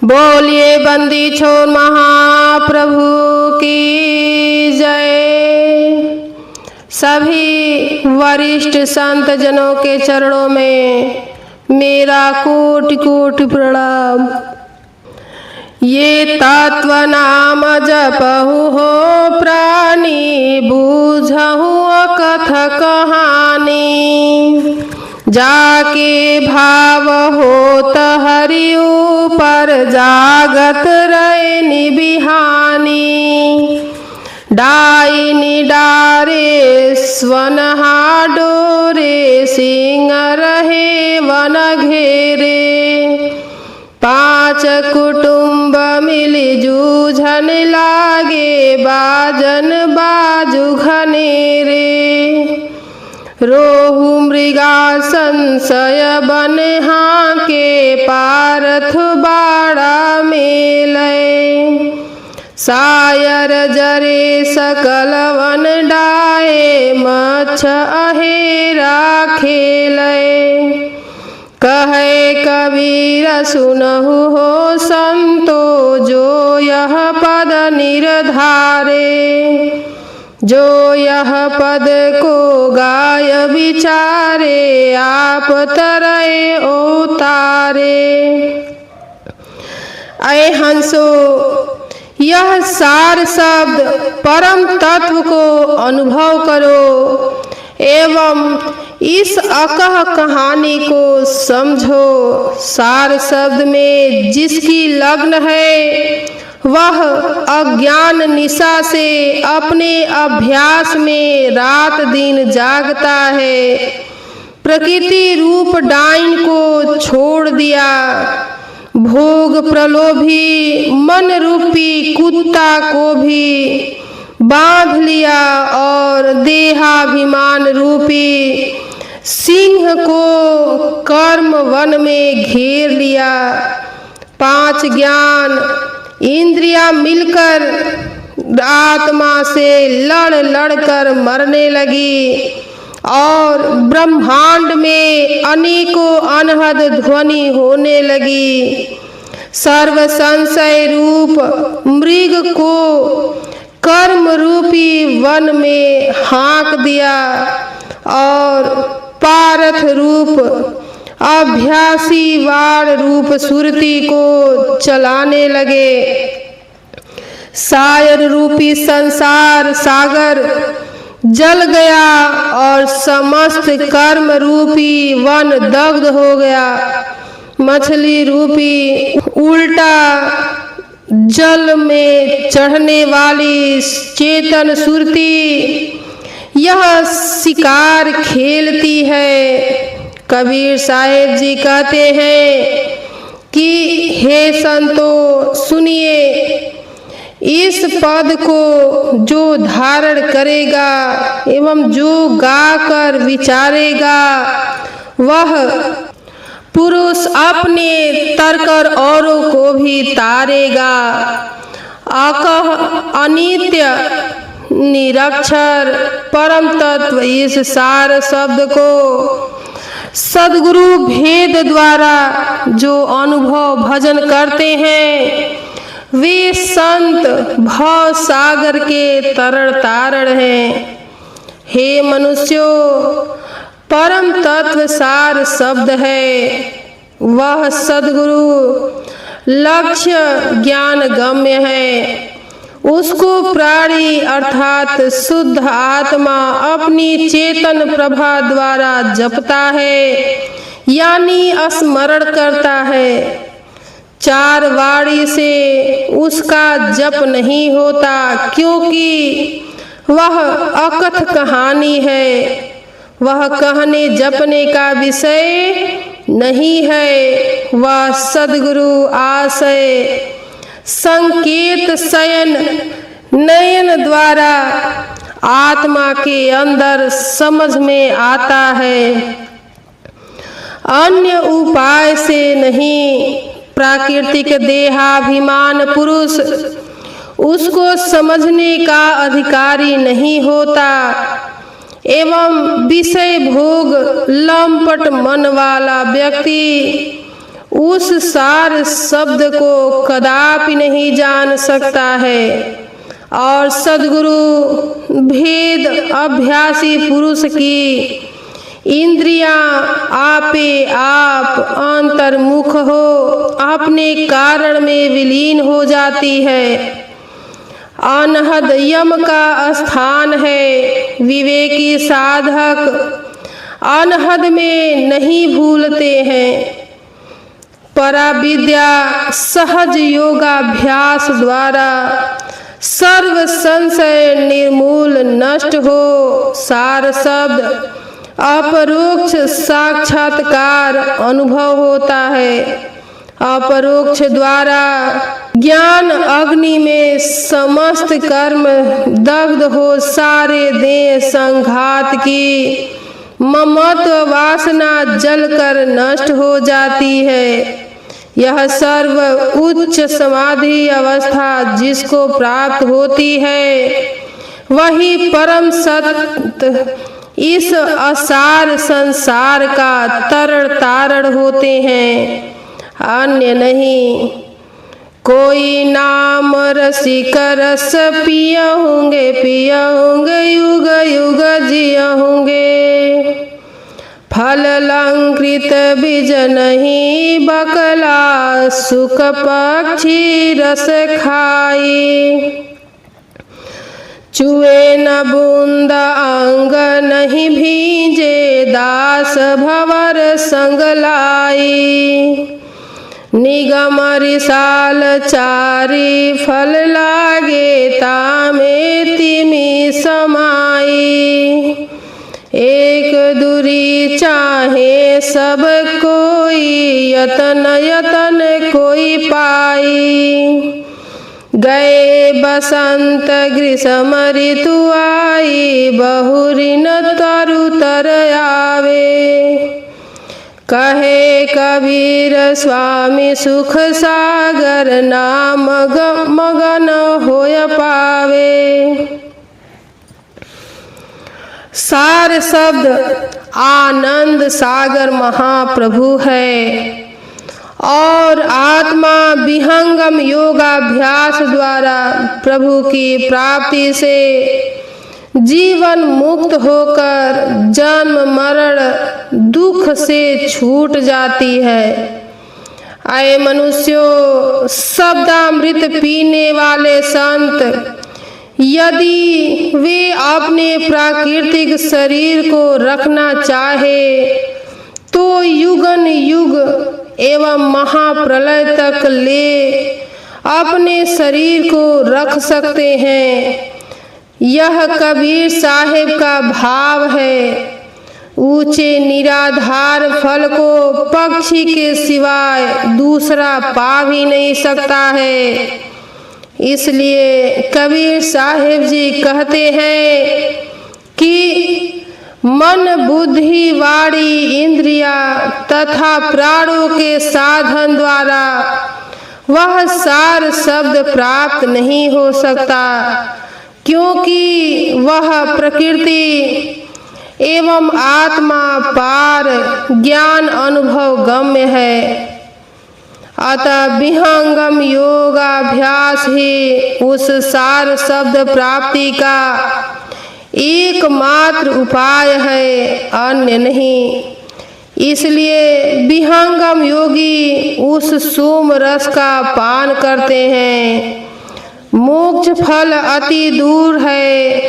बोलिए बंदी छोड़ महाप्रभु की जय। सभी वरिष्ठ संत जनों के चरणों में मेरा कोटि कोटि प्रणाम। ये तत्व नाम जपहु हो प्राणी, बूझहु कथ कहानी। जाके भाव होत हरि ऊपर, जागत रहे निबिहानी। डाइनी डारे स्वनहा डोरे, सिंह रहे वन घेरे। पांच कुटुंब मिली जूझन लागे, बाजन बाजू घनेरे। रोहु मृगा संशय बन हाके, पारथ बाड़ा मेलय। सायर जरे सकल वन डाए, मच्छ अहेरा खेलय। कहे कबीर सुनहु हो संतो, जो यह पद निर्धारे। जो यह पद को गाय विचारे, आप तरय उतारे। ऐ हंसो, यह सार शब्द परम तत्व को अनुभव करो एवं इस अकह कहानी को समझो। सार शब्द में जिसकी लग्न है, वह अज्ञान निशा से अपने अभ्यास में रात दिन जागता है। प्रकृति रूप डाइन को छोड़ दिया, भोग प्रलोभी मन रूपी कुत्ता को भी बांध लिया और देहाभिमान रूपी सिंह को कर्म वन में घेर लिया। पांच ज्ञान इंद्रियां मिलकर आत्मा से लड़ लड़ कर मरने लगी और ब्रह्मांड में अनेकों अनहद ध्वनि होने लगी। सर्व संशय रूप मृग को कर्म रूपी वन में हाँक दिया और पारथ रूप अभ्यासी वाण रूप सुरती को चलाने लगे। सायर रूपी संसार सागर जल गया और समस्त कर्म रूपी वन दग्ध हो गया। मछली रूपी उल्टा जल में चढ़ने वाली चेतन सुरती यह शिकार खेलती है। कबीर साहेब जी कहते हैं कि हे संतो सुनिए, इस पद को जो धारण करेगा एवं जो गाकर विचारेगा, वह पुरुष अपने तरकर औरों को भी तारेगा। अकह अनित्य निरक्षर परम तत्व इस सार शब्द को सद्गुरु भेद द्वारा जो अनुभव भजन करते हैं, वे संत भव सागर के तरण तारण हैं। हे मनुष्यों, परम तत्व सार शब्द है, वह सद्गुरु लक्ष्य ज्ञान गम्य है। उसको प्राणी अर्थात शुद्ध आत्मा अपनी चेतन प्रभा द्वारा जपता है, यानी स्मरण करता है। चार वाणी से उसका जप नहीं होता, क्योंकि वह अकथ कहानी है। वह कहने जपने का विषय नहीं है, वह सद्गुरु आशय संकेत शयन नयन द्वारा आत्मा के अंदर समझ में आता है, अन्य उपाय से नहीं। प्राकृतिक देहाभिमान पुरुष उसको समझने का अधिकारी नहीं होता एवं विषय भोग लंपट मन वाला व्यक्ति उस सार शब्द को कदापि नहीं जान सकता है। और सद्गुरु भेद अभ्यासी पुरुष की इंद्रियां आपे आप अंतर्मुख हो अपने कारण में विलीन हो जाती है। अनहद यम का स्थान है। विवेकी साधक अनहद में नहीं भूलते हैं। पराविद्या सहज योगाभ्यास द्वारा सर्व संशय निर्मूल नष्ट हो सार शब्द अपरोक्ष साक्षात्कार अनुभव होता है। अपरोक्ष द्वारा ज्ञान अग्नि में समस्त कर्म दग्ध हो सारे देह संघात की ममत्व वासना जलकर नष्ट हो जाती है। यह सर्व उच्च समाधि अवस्था जिसको प्राप्त होती है वही परम सत्य इस असार संसार का तरण तारण होते हैं, अन्य नहीं। कोई नाम रसिक रस पिया होंगे युग युग जिया होंगे। फल अलंकृत बीज नहीं बकला सुख पक्षी रस खाई। चुए न बूंद अंग नहीं भीजे दास भवर संग लाई। निगम रिसाल चारी फल लागे तामे तिमी समाई। एक दूरी चाहे सब कोई यतन यतन कोई पाई। गए बसंत ग्रीष्म ऋतु आई बहुरिन तरु तर आवे। कहे कबीर स्वामी सुख सागर नाम मगन होय पावे। सार शब्द आनंद सागर महाप्रभु है और आत्मा विहंगम योगाभ्यास द्वारा प्रभु की प्राप्ति से जीवन मुक्त होकर जन्म मरण दुख से छूट जाती है। आए मनुष्यों, शब्दामृत पीने वाले संत यदि वे अपने प्राकृतिक शरीर को रखना चाहे तो युगन युग एवं महाप्रलय तक ले अपने शरीर को रख सकते हैं। यह कबीर साहेब का भाव है। ऊंचे निराधार फल को पक्षी के सिवाय दूसरा पा भी नहीं सकता है। इसलिए कबीर साहेब जी कहते हैं कि मन बुद्धि वाणी इंद्रिया तथा प्राणों के साधन द्वारा वह सार शब्द प्राप्त नहीं हो सकता, क्योंकि वह प्रकृति एवं आत्मा पार ज्ञान अनुभव गम्य है। अतः विहंगम योगाभ्यास ही उस सार शब्द प्राप्ति का एकमात्र उपाय है, अन्य नहीं। इसलिए विहंगम योगी उस सोम रस का पान करते हैं। मोक्ष फल अति दूर है,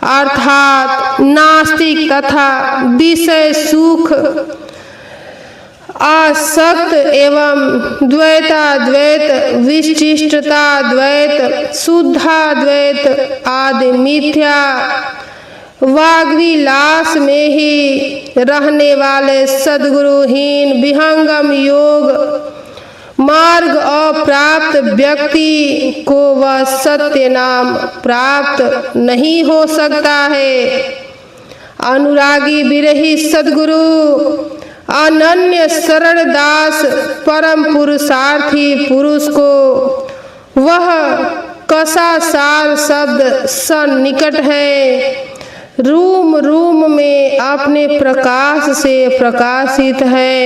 अर्थात नास्तिक तथा विषय सुख आसक्त एवं द्वैताद्वैत विशिष्टताद्वैत शुद्धाद्वैत आदि मिथ्या वाग्विलास में ही रहने वाले सद्गुरुहीन विहंगम योग मार्ग अप्राप्त व्यक्ति को वह सत्य नाम प्राप्त नहीं हो सकता है। अनुरागी विरही सद्गुरु अनन्य शरण दास परम पुरुषार्थी पुरुष को वह कसा सार शब्द सन्निकट है, रूम रूम में अपने प्रकाश से प्रकाशित है।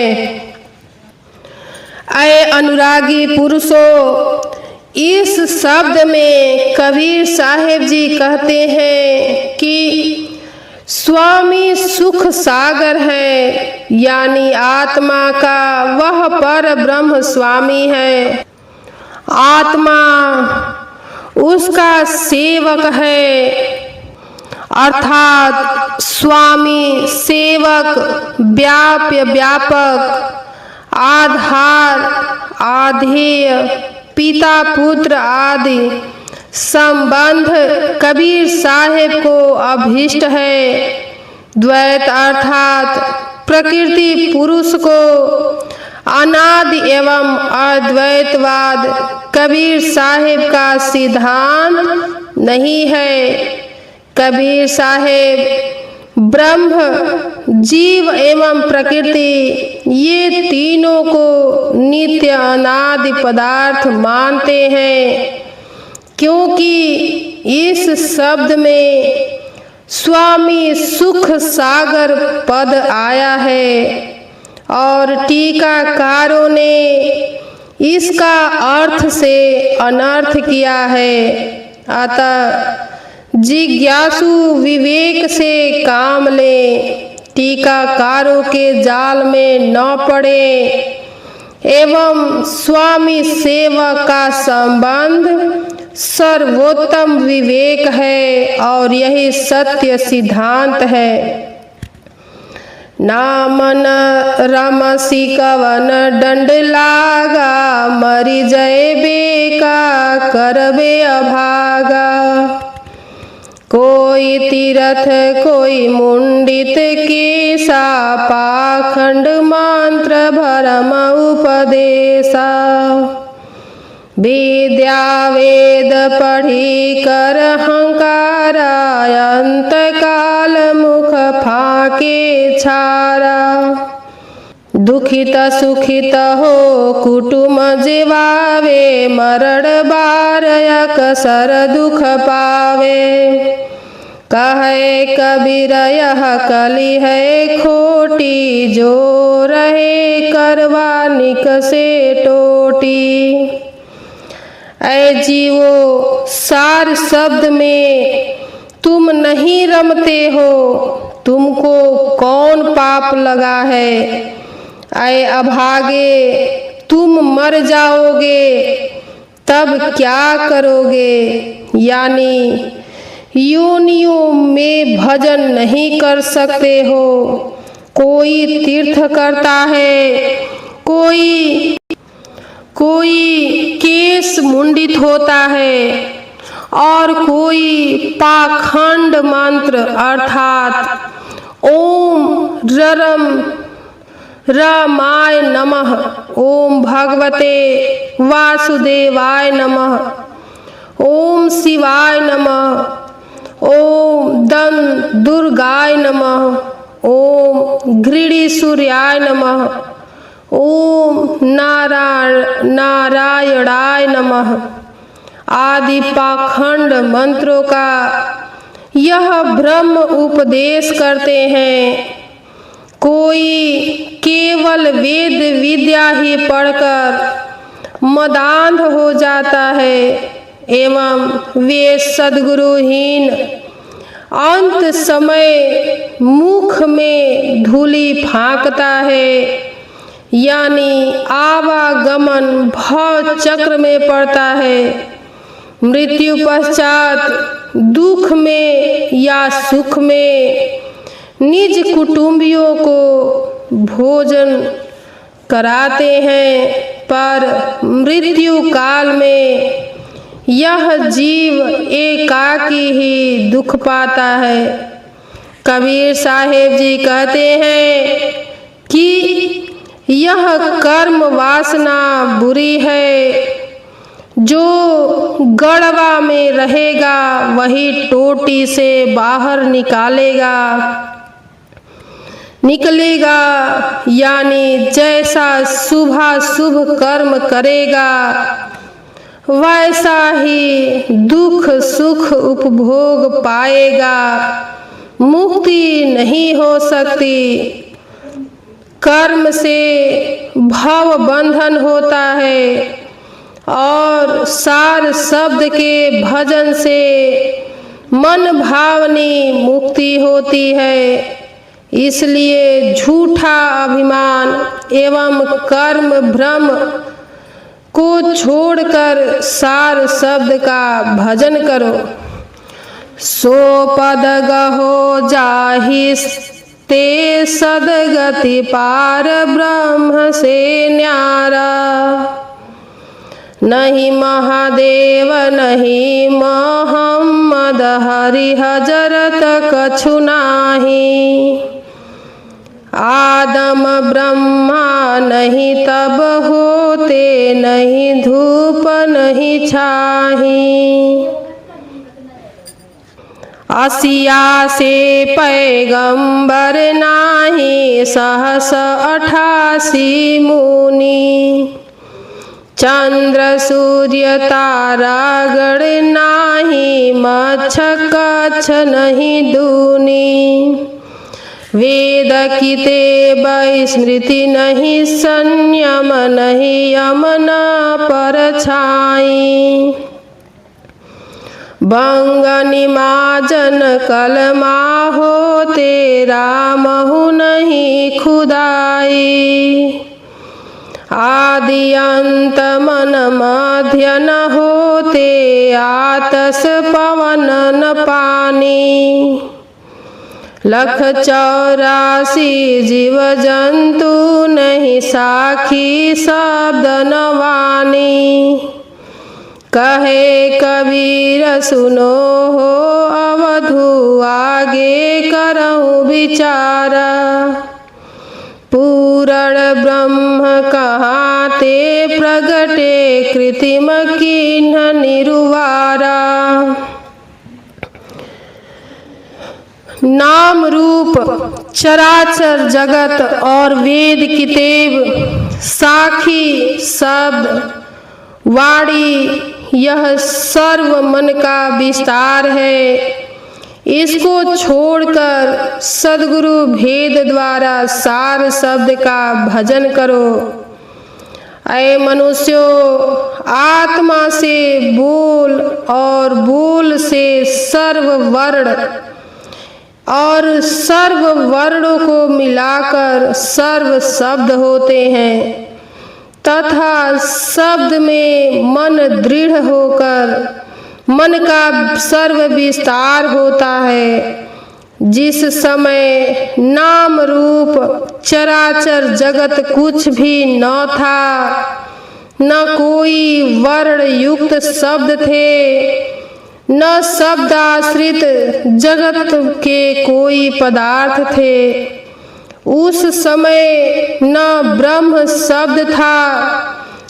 ऐ अनुरागी पुरुषों, इस शब्द में कबीर साहेब जी कहते हैं कि स्वामी सुख सागर है, यानी आत्मा का वह पर ब्रह्म स्वामी है। आत्मा उसका सेवक है, अर्थात स्वामी सेवक, व्याप्य व्यापक, आधार आधेय, पिता पुत्र आदि संबंध कबीर साहेब को अभीष्ट है। द्वैत अर्थात प्रकृति पुरुष को अनादि एवं अद्वैतवाद कबीर साहेब का सिद्धांत नहीं है। कबीर साहेब ब्रह्म, जीव एवं प्रकृति ये तीनों को नित्य अनादि पदार्थ मानते हैं, क्योंकि इस शब्द में स्वामी सुख सागर पद आया है और टीकाकारों ने इसका अर्थ से अनर्थ किया है। अतः जिज्ञासु विवेक से काम ले, टीकाकारों के जाल में न पड़े एवं स्वामी सेवक का संबंध सर्वोत्तम विवेक है और यही सत्य सिद्धांत है। नामन रमसी कवन दंड लागा, मरी जय बेका करबे अभागा। कोई तीरथ कोई मुंडित केसा, पाखंड मंत्र भरम उपदेशा। विद्या वेद पढ़ी कर हंकारा, अंत काल मुख फाके छारा। दुखित सुखित हो कुटुम जीवावे, मरण बार अकसर दुख पावे। कहे कबीर यह कली है खोटी, जो रहे करवा निक से टोटी। ऐ जीवो, सार शब्द में तुम नहीं रमते हो, तुमको कौन पाप लगा है। ऐ अभागे, तुम मर जाओगे तब क्या करोगे, यानी योनियों में भजन नहीं कर सकते हो। कोई तीर्थ करता है, कोई केस मुंडित होता है और कोई पाखंड मंत्र अर्थात ओम ररम रामाय नमः, ओम भगवते वासुदेवाय नमः, ओम शिवाय नमः, ओम दं दुर्गाय नमः, ओम घृणी सूर्याय नमः, ओम नारायणाय नमः आदि पाखंड मंत्रों का यह ब्रह्म उपदेश करते हैं। कोई केवल वेद विद्या ही पढ़कर मदांध हो जाता है एवं वे सद्गुरुहीन अंत समय मुख में धूलि फांकता है, यानी आवागमन भव चक्र में पड़ता है। मृत्यु पश्चात दुख में या सुख में निज कुटुंबियों को भोजन कराते हैं, पर मृत्यु काल में यह जीव एकाकी ही दुख पाता है। कबीर साहेब जी कहते हैं कि यह कर्म वासना बुरी है, जो गड़वा में रहेगा वही टोटी से बाहर निकलेगा, यानी जैसा शुभ कर्म करेगा वैसा ही दुख सुख उपभोग पाएगा, मुक्ति नहीं हो सकती। कर्म से भव बंधन होता है और सार शब्द के भजन से मन भावनी मुक्ति होती है। इसलिए झूठा अभिमान एवं कर्म भ्रम को छोड़कर सार शब्द का भजन करो। सो पद गहो जाहिस ते सदगति पार ब्रह्म से न्यारा। नहीं महादेव नहीं मोहम्मद हरि हजरत कछु नाही। आदम ब्रह्मा नहीं तब होते नहीं धूप नहीं छाही। असिया से पैगंबर नाही सहस 88 मुनि। चंद्र सूर्य तारा गण नाही मच्छ कच्छ नहीं दूनी। वेद किताब स्मृति नहीं संयम नहीं यमन पर छाई। बंग निमाजन कलमा होते रामहु नहीं खुदाई। आदि अंत मन मध्य न होते आतस पवन न पानी। लख 84 जीव जंतु नहीं साखी शब्द न वाणी। कहे कबीर सुनो हो अवधू आगे करऊँ विचारा। पूरण ब्रह्म कहाँ ते प्रगटे कृत्रिम किन्ह निरुवारा। नाम रूप चराचर जगत और वेद किताब साखी शब्द वाणी यह सर्व मन का विस्तार है। इसको छोड़कर सद्गुरु भेद द्वारा सार शब्द का भजन करो। ऐ मनुष्यों, आत्मा से बोल और बोल से सर्व वर्ण और सर्व वर्णों को मिलाकर सर्व शब्द होते हैं तथा शब्द में मन दृढ़ होकर मन का सर्व विस्तार होता है। जिस समय नाम रूप चराचर जगत कुछ भी न था, न कोई वर्ण युक्त शब्द थे, न शब्दाश्रित जगत के कोई पदार्थ थे, उस समय न ब्रह्म शब्द था,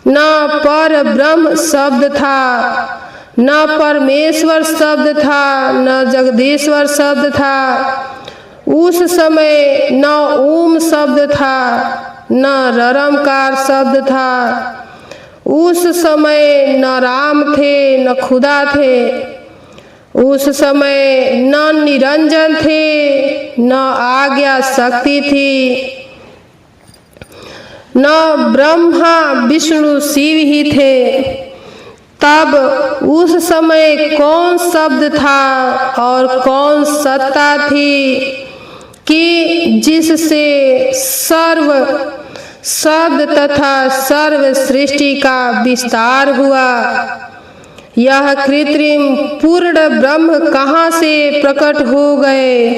न पर ब्रह्म शब्द था, न परमेश्वर शब्द था, न जगदीश्वर शब्द था। उस समय न ओम शब्द था, न ररमकार शब्द था। उस समय न राम थे, न खुदा थे। उस समय न निरंजन थे, न आज्ञा शक्ति थी, न ब्रह्मा विष्णु शिव ही थे। तब उस समय कौन शब्द था और कौन सत्ता थी कि जिससे सर्व शब्द तथा सर्व सृष्टि का विस्तार हुआ। यह कृत्रिम पूर्ण ब्रह्म कहाँ से प्रकट हो गए?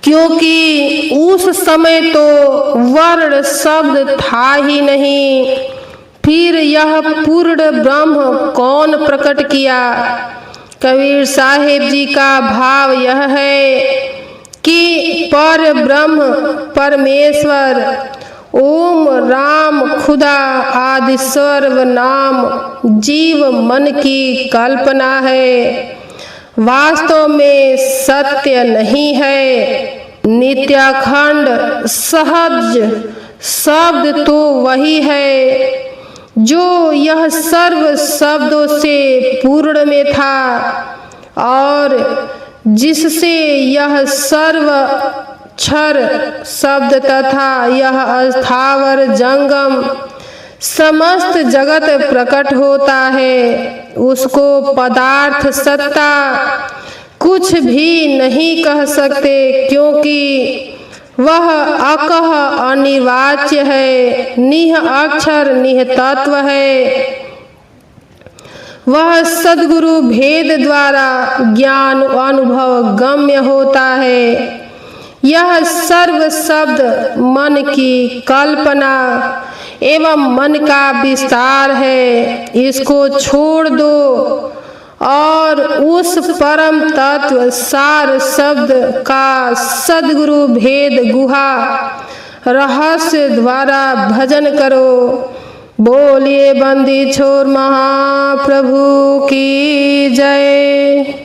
क्योंकि उस समय तो वर्ण शब्द था ही नहीं। फिर यह पूर्ण ब्रह्म कौन प्रकट किया? कबीर साहिब जी का भाव यह है कि पर ब्रह्म परमेश्वर ओम राम खुदा आदि सर्व नाम जीव मन की कल्पना है, वास्तव में सत्य नहीं है। नित्याखंड सहज शब्द तो वही है जो यह सर्व शब्दों से पूर्ण में था और जिससे यह सर्व क्षर शब्द तथा यह स्थावर जंगम समस्त जगत प्रकट होता है, उसको पदार्थ सत्ता कुछ भी नहीं कह सकते, क्योंकि वह अकह अनिर्वाच्य है, निह अक्षर निह तत्व है। वह सद्गुरु भेद द्वारा ज्ञान अनुभव गम्य होता है। यह सर्व शब्द मन की कल्पना एवं मन का विस्तार है। इसको छोड़ दो और उस परम तत्व सार शब्द का सद्गुरु भेद गुहा रहस्य द्वारा भजन करो। बोलिए बंदी छोर महाप्रभु की जय।